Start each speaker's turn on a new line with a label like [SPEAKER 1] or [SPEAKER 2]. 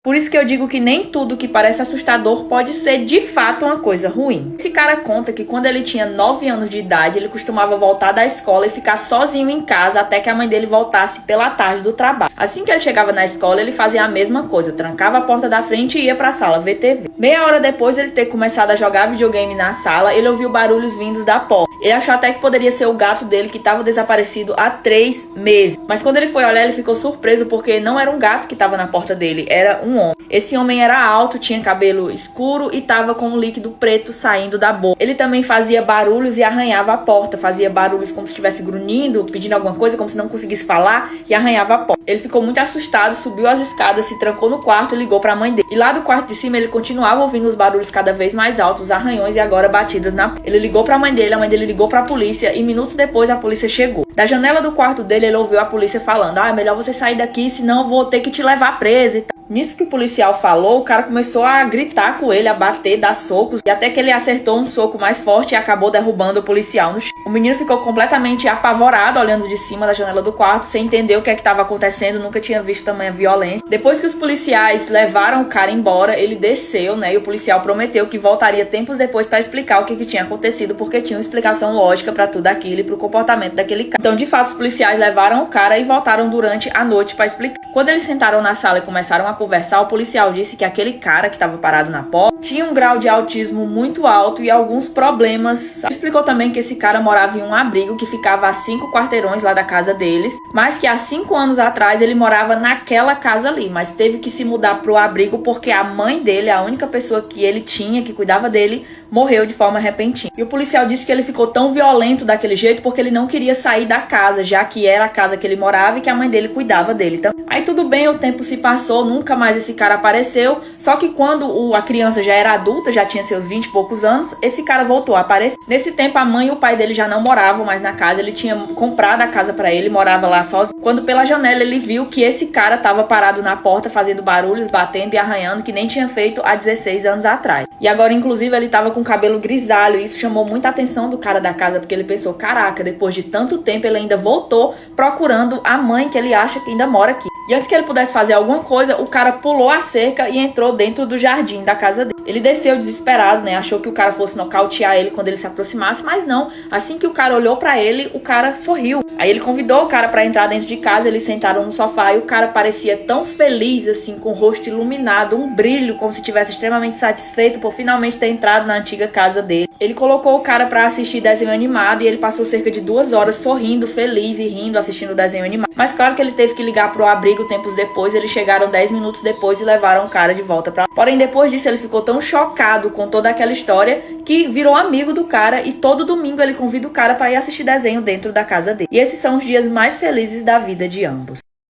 [SPEAKER 1] Por isso que eu digo que nem tudo que parece assustador pode ser de fato uma coisa ruim. Esse cara conta que quando ele tinha 9 anos de idade, ele costumava voltar da escola e ficar sozinho em casa até que a mãe dele voltasse pela tarde do trabalho. Assim que ele chegava na escola, ele fazia a mesma coisa, trancava a porta da frente e ia pra sala ver TV. Meia hora depois de ele ter começado a jogar videogame na sala, ele ouviu barulhos vindos da porta. Ele achou até que poderia ser o gato dele que estava desaparecido há 3 meses. Mas quando ele foi olhar, ele ficou surpreso porque não era um gato que estava na porta dele, era um homem. Esse homem era alto, tinha cabelo escuro e estava com um líquido preto saindo da boca. Ele também fazia barulhos e arranhava a porta. Fazia barulhos como se estivesse grunhindo, pedindo alguma coisa, como se não conseguisse falar, e arranhava a porta. Ele ficou muito assustado, subiu as escadas, se trancou no quarto e ligou para a mãe dele. E lá do quarto de cima ele continuava ouvindo os barulhos cada vez mais altos, arranhões e agora batidas na porta. Ele ligou para a mãe dele ligou para a polícia e minutos depois a polícia chegou. Da janela do quarto dele ele ouviu a polícia falando: é melhor você sair daqui, senão eu vou ter que te levar preso e tal. Nisso que o policial falou, o cara começou a gritar com ele, a bater, dar socos, e até que ele acertou um soco mais forte e acabou derrubando o policial no chão. O menino ficou completamente apavorado, olhando de cima da janela do quarto, sem entender o que estava acontecendo, nunca tinha visto tamanha violência. Depois que os policiais levaram o cara embora, ele desceu, e o policial prometeu que voltaria tempos depois para explicar o que tinha acontecido, porque tinha uma explicação lógica para tudo aquilo e para o comportamento daquele cara. Então, de fato, os policiais levaram o cara e voltaram durante a noite para explicar. Quando eles sentaram na sala e começaram a conversar, o policial disse que aquele cara que estava parado na porta tinha um grau de autismo muito alto e alguns problemas. Explicou também que esse cara morava em um abrigo que ficava a 5 quarteirões lá da casa deles, mas que há 5 anos atrás ele morava naquela casa ali, mas teve que se mudar pro abrigo porque a mãe dele, a única pessoa que ele tinha, que cuidava dele, morreu de forma repentina. E o policial disse que ele ficou tão violento daquele jeito porque ele não queria sair da casa, já que era a casa que ele morava e que a mãe dele cuidava dele. Então, aí tudo bem, o tempo se passou, nunca mais esse cara apareceu, só que quando a criança já era adulta, já tinha seus 20 e poucos anos, esse cara voltou a aparecer. Nesse tempo, a mãe e o pai dele já não moravam mais na casa, ele tinha comprado a casa pra ele, morava lá sozinho. Quando pela janela ele viu que esse cara tava parado na porta, fazendo barulhos, batendo e arranhando, que nem tinha feito há 16 anos atrás. E agora, inclusive, ele tava com cabelo grisalho, e isso chamou muita atenção do cara da casa, porque ele pensou: caraca, depois de tanto tempo ele ainda voltou procurando a mãe que ele acha que ainda mora aqui. E antes que ele pudesse fazer alguma coisa, o cara pulou a cerca e entrou dentro do jardim da casa dele. Ele desceu desesperado, achou que o cara fosse nocautear ele quando ele se aproximasse, mas não. Assim que o cara olhou pra ele, o cara sorriu. Aí ele convidou o cara pra entrar dentro de casa, eles sentaram no sofá e o cara parecia tão feliz, assim, com o rosto iluminado, um brilho, como se estivesse extremamente satisfeito por finalmente ter entrado na antiga casa dele. Ele colocou o cara pra assistir desenho animado e ele passou cerca de 2 horas sorrindo, feliz e rindo, assistindo o desenho animado. Mas claro que ele teve que ligar pro abrigo tempos depois, eles chegaram 10 minutos depois e levaram o cara de volta pra... Porém, depois disso, ele ficou tão chocado com toda aquela história que virou amigo do cara e todo domingo ele convida o cara pra ir assistir desenho dentro da casa dele. E esses são os dias mais felizes da vida de ambos.